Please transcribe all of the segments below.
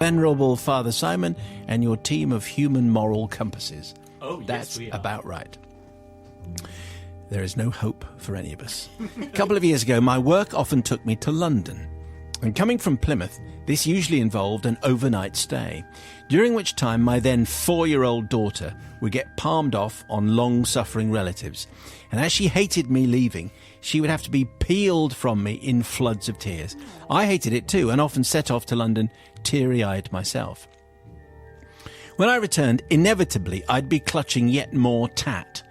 Venerable Father Simon and your team of human moral compasses. Oh, That's yes, we are. about right. There is no hope for any of us. A couple of years ago, my work often took me to London. And coming from Plymouth, this usually involved an overnight stay, during which time my then 4-year-old daughter would get palmed off on long-suffering relatives. And as she hated me leaving, she would have to be peeled from me in floods of tears. I hated it too, and often set off to London teary-eyed myself. When I returned, inevitably I'd be clutching yet more tat.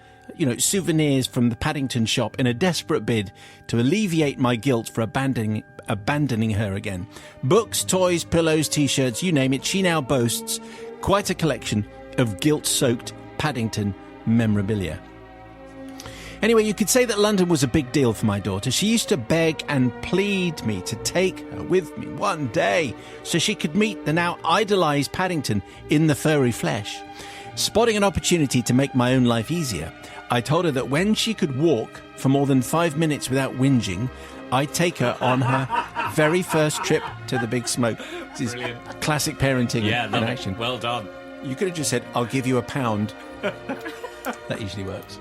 Souvenirs from the Paddington shop in a desperate bid to alleviate my guilt for abandoning her again. Books, toys, pillows, T-shirts, you name it, she now boasts quite a collection of guilt-soaked Paddington memorabilia. Anyway, you could say that London was a big deal for my daughter. She used to beg and plead me to take her with me one day so she could meet the now idolised Paddington in the furry flesh. Spotting an opportunity to make my own life easier, I told her that when she could walk for more than 5 minutes without whinging, I'd take her on her very first trip to the Big Smoke. This is classic parenting in action. Well done. You could have just said, I'll give you £1. That usually works.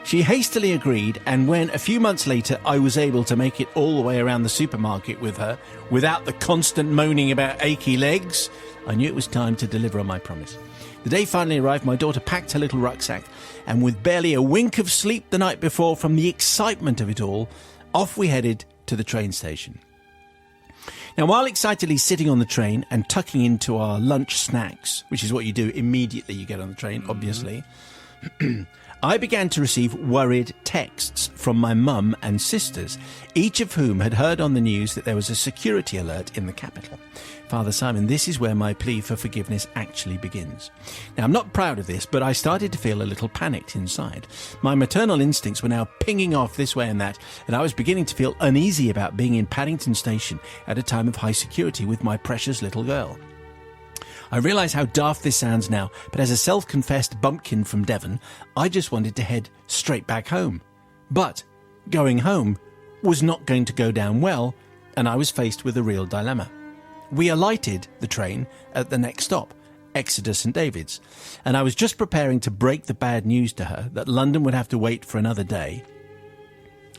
She hastily agreed, and when a few months later I was able to make it all the way around the supermarket with her without the constant moaning about achy legs, I knew it was time to deliver on my promise. The day finally arrived, my daughter packed her little rucksack, and with barely a wink of sleep the night before from the excitement of it all, off we headed to the train station. Now, while excitedly sitting on the train and tucking into our lunch snacks, which is what you do immediately you get on the train, obviously, I began to receive worried texts from my mum and sisters, each of whom had heard on the news that there was a security alert in the capital. Father Simon, this is where my plea for forgiveness actually begins. Now, I'm not proud of this, but I started to feel a little panicked inside. My maternal instincts were now pinging off this way and that, and I was beginning to feel uneasy about being in Paddington Station at a time of high security with my precious little girl. I realise how daft this sounds now, but as a self-confessed bumpkin from Devon, I just wanted to head straight back home. But going home was not going to go down well, and I was faced with a real dilemma. We alighted the train at the next stop, Exeter St David's, and I was just preparing to break the bad news to her that London would have to wait for another day,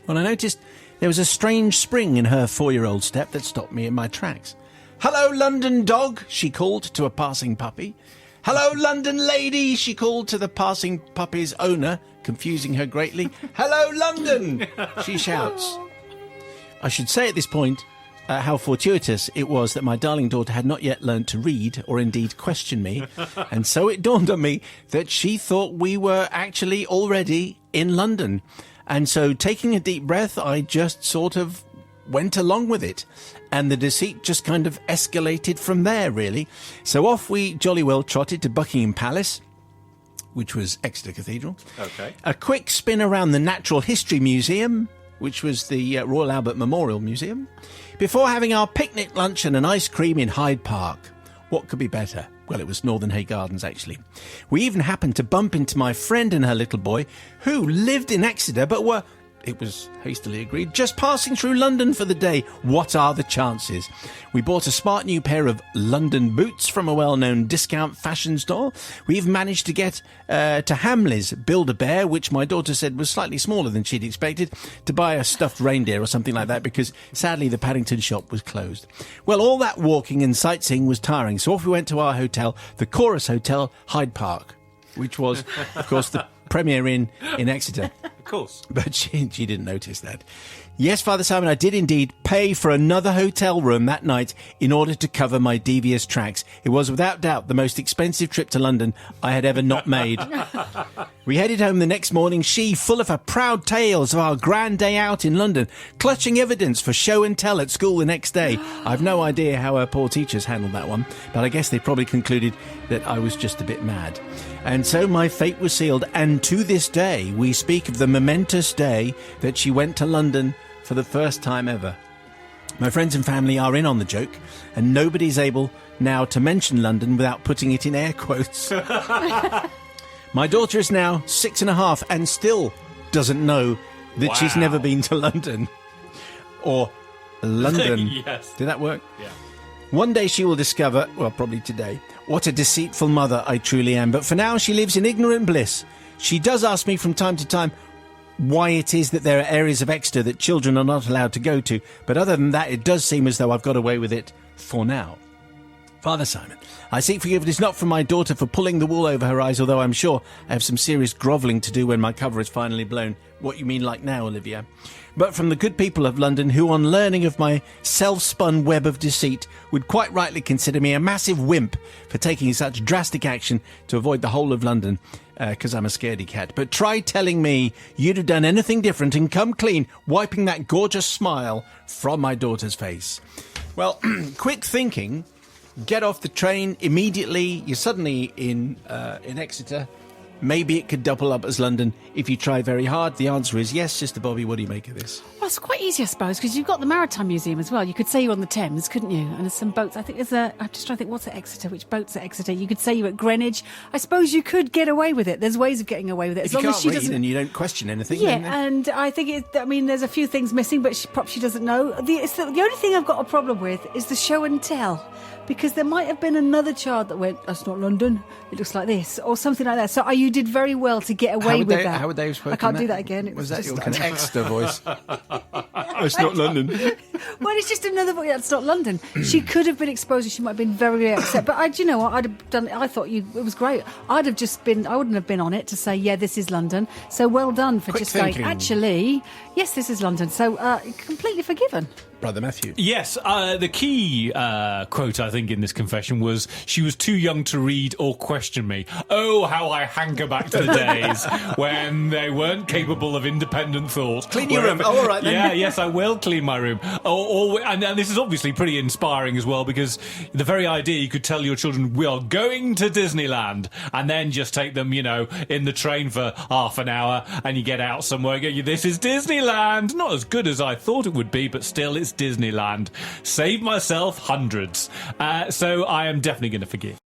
when I noticed there was a strange spring in her 4-year-old step that stopped me in my tracks. "Hello, London dog," she called to a passing puppy. "Hello, London lady," she called to the passing puppy's owner, confusing her greatly. "Hello, London," she shouts. I should say at this point how fortuitous it was that my darling daughter had not yet learned to read or indeed question me, and so it dawned on me that she thought we were actually already in London. And so, taking a deep breath, I just sort of went along with it, and the deceit just kind of escalated from there, really. So off we jolly well trotted to Buckingham Palace, which was Exeter Cathedral. Okay. A quick spin around the Natural History Museum, which was the Royal Albert Memorial Museum, before having our picnic lunch and an ice cream in Hyde Park. What could be better? Well, it was Northern Hay Gardens, actually. We even happened to bump into my friend and her little boy, who lived in Exeter, but were, it was hastily agreed, just passing through London for the day. What are the chances? We bought a smart new pair of London boots from a well-known discount fashion store. We even managed to get to Hamley's Build-A-Bear, which my daughter said was slightly smaller than she'd expected, to buy a stuffed reindeer or something like that, because sadly the Paddington shop was closed. Well, all that walking and sightseeing was tiring, so off we went to our hotel, the Chorus Hotel, Hyde Park, which was, of course, the Premier Inn in Exeter. Of course. But she didn't notice that. Yes, Father Simon, I did indeed pay for another hotel room that night in order to cover my devious tracks. It was without doubt the most expensive trip to London I had ever not made. We headed home the next morning, she full of her proud tales of our grand day out in London, clutching evidence for show and tell at school the next day. I've no idea how her poor teachers handled that one, but I guess they probably concluded that I was just a bit mad. And so my fate was sealed, and to this day we speak of the momentous day that she went to London for the first time ever. My friends and family are in on the joke, and nobody's able now to mention London without putting it in air quotes. My daughter is now 6.5 and still doesn't know that she's never been to London. Or London. Yes. Did that work? Yeah. One day she will discover, well, probably today, what a deceitful mother I truly am. But for now, she lives in ignorant bliss. She does ask me from time to time why it is that there are areas of Exeter that children are not allowed to go to. But other than that, it does seem as though I've got away with it for now. Father Simon, I seek forgiveness not from my daughter for pulling the wool over her eyes, although I'm sure I have some serious grovelling to do when my cover is finally blown. What you mean like now, Olivia? But from the good people of London, who on learning of my self-spun web of deceit would quite rightly consider me a massive wimp for taking such drastic action to avoid the whole of London, because I'm a scaredy cat. But try telling me you'd have done anything different and come clean, wiping that gorgeous smile from my daughter's face. Well, quick thinking. Get off the train immediately. You're suddenly in Exeter. Maybe it could double up as London if you try very hard. The answer is yes. Sister Bobby, what do you make of this? Well, it's quite easy, I suppose, because you've got the Maritime Museum as well. You could say you're on the Thames, couldn't you? And there's some boats. I think there's I'm just trying to think, what's at Exeter? Which boat's at Exeter? You could say you're at Greenwich. I suppose you could get away with it. There's ways of getting away with it. If you can't read and you don't question anything. Yeah, and I think there's a few things missing, but perhaps she doesn't know. The only thing I've got a problem with is the show and tell. Because there might have been another child that went, that's not London, it looks like this, or something like that. So you did very well to get away with that. How would they have spoken? I can't do that again. Was that your kind of Exeter voice? It's not London. Well, it's just another voice. That's not London. She could have been exposed and she might have been very, very upset. But you know what? I'd have done. I thought it was great. I wouldn't have been on it to say, yeah, this is London. So well done for just going, actually, yes, this is London. So completely forgiven. Brother Matthew. Yes, the key quote, I think, in this confession was, she was too young to read or question me. Oh, how I hanker back to the days when they weren't capable of independent thought. Clean your room. Oh, all right then. Yeah, yes, I will clean my room. And this is obviously pretty inspiring as well, because the very idea you could tell your children, we are going to Disneyland, and then just take them, in the train for half an hour, and you get out somewhere and go, this is Disneyland. Not as good as I thought it would be, but still, it's Disneyland. Saved myself hundreds. So I am definitely going to forgive.